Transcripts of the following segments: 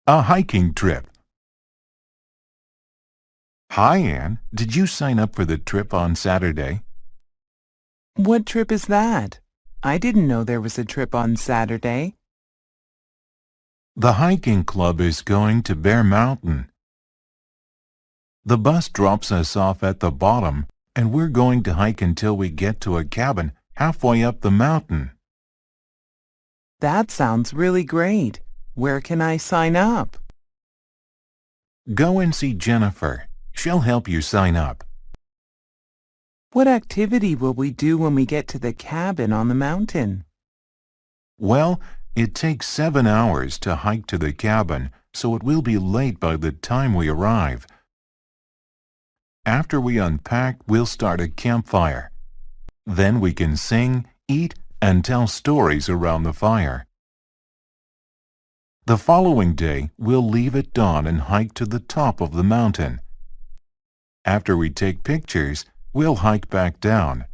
A hiking trip. Hi, Anne. Did you sign up for the trip on Saturday? What trip is that? I didn't know there was a trip on Saturday. The hiking club is going to Bear Mountain. The bus drops us off at the bottom, and we're going to hike until we get to a cabin halfway up the mountain. That sounds really great. Where can I sign up? Go and see Jennifer. She'll help you sign up. What activity will we do when we get to the cabin on the mountain? Well, it takes 7 hours to hike to the cabin, so it will be late by the time we arrive. After we unpack, we'll start a campfire. Then we can sing, eat, and tell stories around the fire. The following day, we'll leave at dawn and hike to the top of the mountain. After we take pictures, we'll hike back down.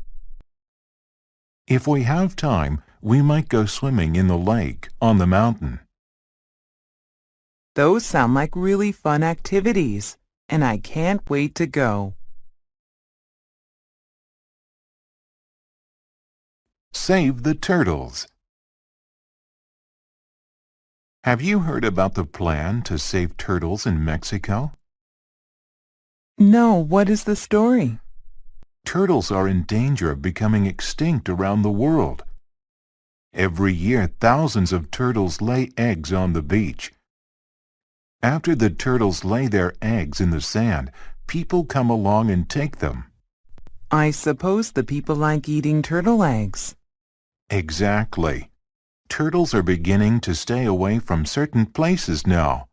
If we have time, we might go swimming in the lake on the mountain. Those sound like really fun activities, and I can't wait to go. Save the turtles. Have you heard about the plan to save turtles in Mexico? No, what is the story? Turtles are in danger of becoming extinct around the world. Every year, thousands of turtles lay eggs on the beach. After the turtles lay their eggs in the sand, people come along and take them. I suppose the people like eating turtle eggs. Exactly. Turtles are beginning to stay away from certain places now.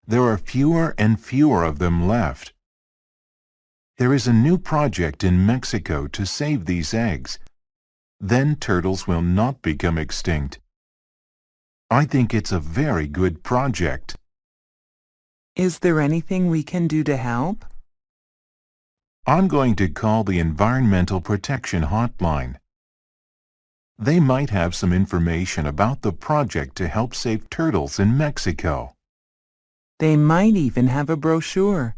There are fewer and fewer of them left. There is a new project in Mexico to save these eggs. Then turtles will not become extinct. I think it's a very good project. Is there anything we can do to help? I'm going to call the Environmental Protection Hotline. They might have some information about the project to help save turtles in Mexico. They might even have a brochure.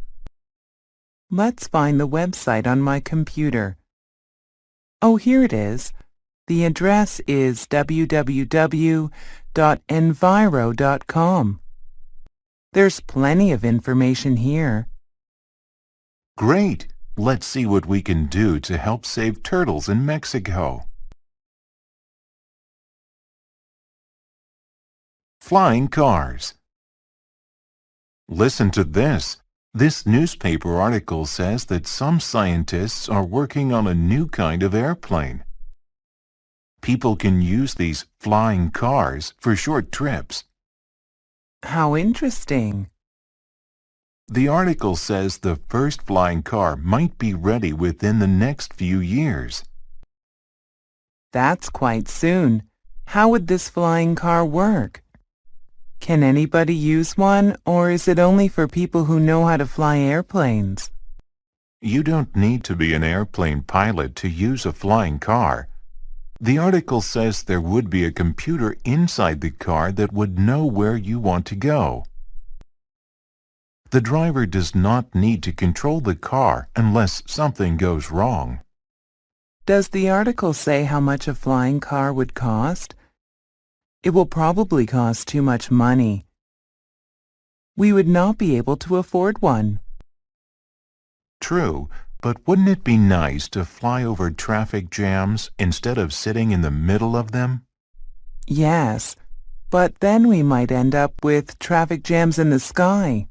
Let's find the website on my computer. Oh, here it is. The address is www.enviro.com. There's plenty of information here. Great! Let's see what we can do to help save turtles in Mexico. Flying cars. Listen to this. This newspaper article says that some scientists are working on a new kind of airplane. People can use these flying cars for short trips. How interesting. The article says the first flying car might be ready within the next few years. That's quite soon. How would this flying car work? Can anybody use one, or is it only for people who know how to fly airplanes? You don't need to be an airplane pilot to use a flying car. The article says there would be a computer inside the car that would know where you want to go. The driver does not need to control the car unless something goes wrong. Does the article say how much a flying car would cost? It will probably cost too much money. We would not be able to afford one. True, but wouldn't it be nice to fly over traffic jams instead of sitting in the middle of them? Yes, but then we might end up with traffic jams in the sky.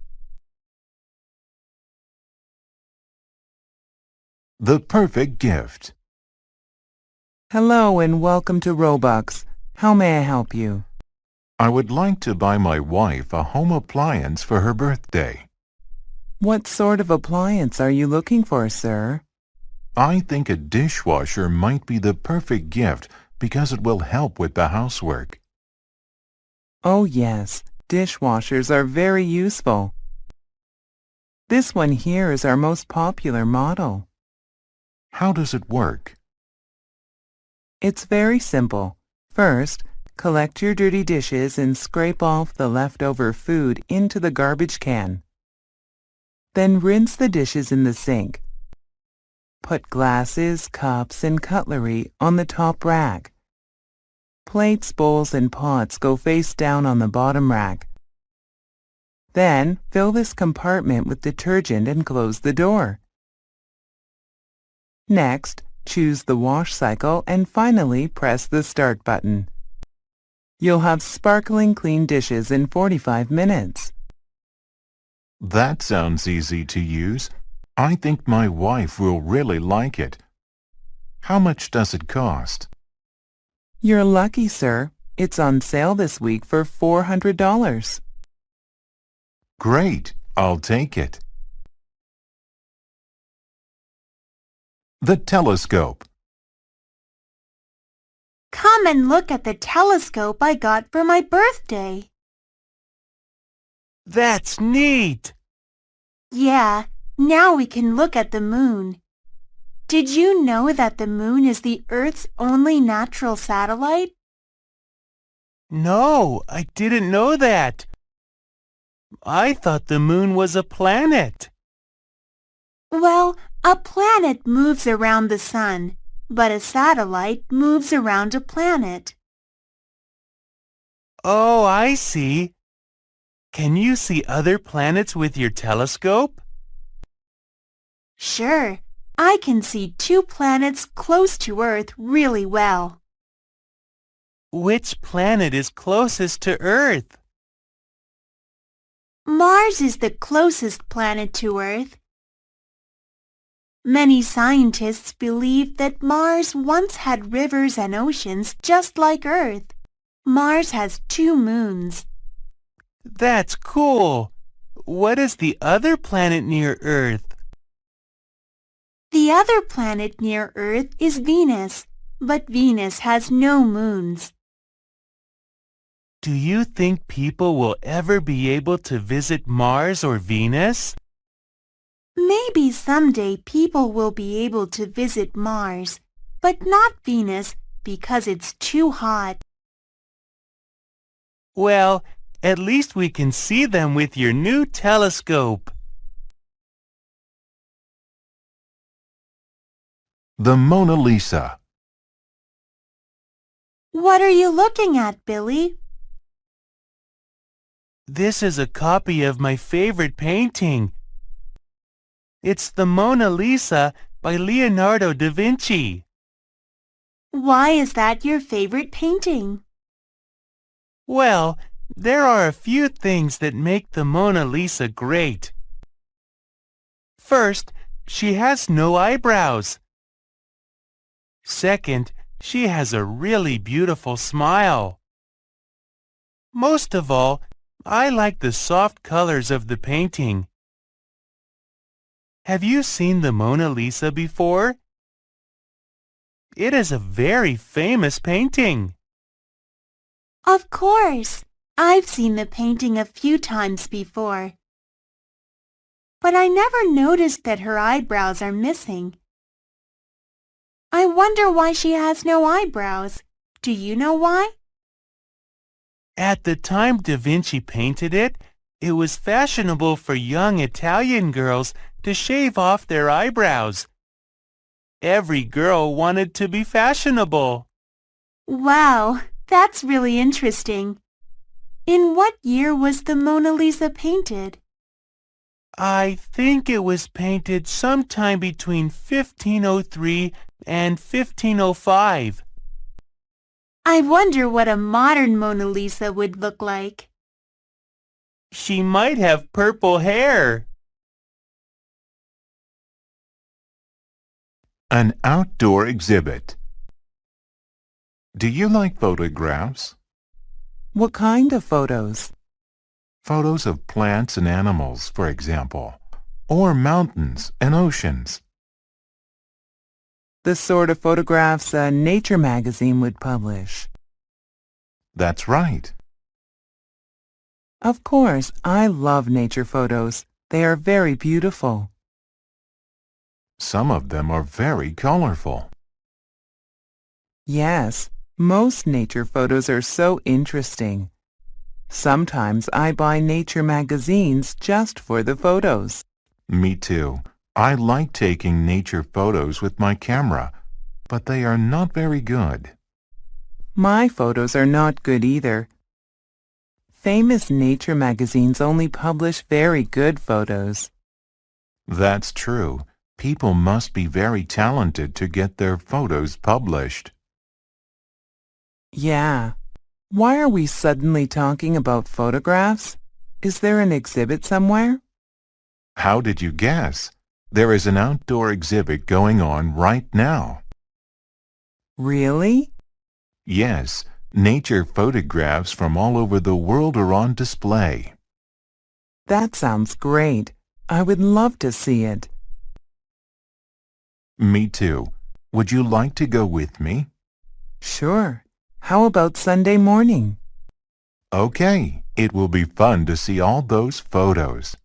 The perfect gift. Hello and welcome to Robux. How may I help you? I would like to buy my wife a home appliance for her birthday. What sort of appliance are you looking for, sir? I think a dishwasher might be the perfect gift because it will help with the housework. Oh yes, dishwashers are very useful. This one here is our most popular model. How does it work? It's very simple. First, Collect your dirty dishes and scrape off the leftover food into the garbage can. Then rinse the dishes in the sink. Put glasses, cups, and cutlery on the top rack. Plates, bowls, and pots go face down on the bottom rack. Then, fill this compartment with detergent and close the door. Next, choose the wash cycle and finally press the start button. You'll have sparkling clean dishes in 45 minutes. That sounds easy to use. I think my wife will really like it. How much does it cost? You're lucky, sir. It's on sale this week for $400. Great, I'll take it. The telescope. Come and look at the telescope I got for my birthday. That's neat! Yeah, now we can look at the moon. Did you know that the moon is the Earth's only natural satellite? No, I didn't know that. I thought the moon was a planet. Well, a planet moves around the sun, but a satellite moves around a planet. Oh, I see. Can you see other planets with your telescope? Sure, I can see 2 planets close to Earth really well. Which planet is closest to Earth? Mars is the closest planet to Earth. Many scientists believe that Mars once had rivers and oceans just like Earth. Mars has 2 moons. That's cool. What is the other planet near Earth? The other planet near Earth is Venus, but Venus has no moons. Do you think people will ever be able to visit Mars or Venus? Maybe someday people will be able to visit Mars, but not Venus because it's too hot. Well, at least we can see them with your new telescope. The Mona Lisa. What are you looking at, Billy? This is a copy of my favorite painting. It's the Mona Lisa by Leonardo da Vinci. Why is that your favorite painting? Well, there are a few things that make the Mona Lisa great. First, she has no eyebrows. Second, she has a really beautiful smile. Most of all, I like the soft colors of the painting. Have you seen the Mona Lisa before? It is a very famous painting. Of course. I've seen the painting a few times before. But I never noticed that her eyebrows are missing. I wonder why she has no eyebrows. Do you know why? At the time Da Vinci painted it, it was fashionable for young Italian girls to shave off their eyebrows. Every girl wanted to be fashionable. Wow, that's really interesting. In what year was the Mona Lisa painted? I think it was painted sometime between 1503 and 1505. I wonder what a modern Mona Lisa would look like. She might have purple hair. An outdoor exhibit. Do you like photographs? What kind of photos? Photos of plants and animals, for example, or mountains and oceans. The sort of photographs a nature magazine would publish. That's right. Of course, I love nature photos. They are very beautiful. Some of them are very colorful. Yes, Most nature photos are so interesting. Sometimes I buy nature magazines just for the photos. Me too. I like taking nature photos with my camera, but they are not very good. My photos are not good either. Famous nature magazines only publish very good photos. That's true. People must be very talented to get their photos published. Yeah. Why are we suddenly talking about photographs? Is there an exhibit somewhere? How did you guess? There is an outdoor exhibit going on right now. Really? Yes, nature photographs from all over the world are on display. That sounds great. I would love to see it. Me too. Would you like to go with me? Sure. How about Sunday morning? Okay, it will be fun to see all those photos.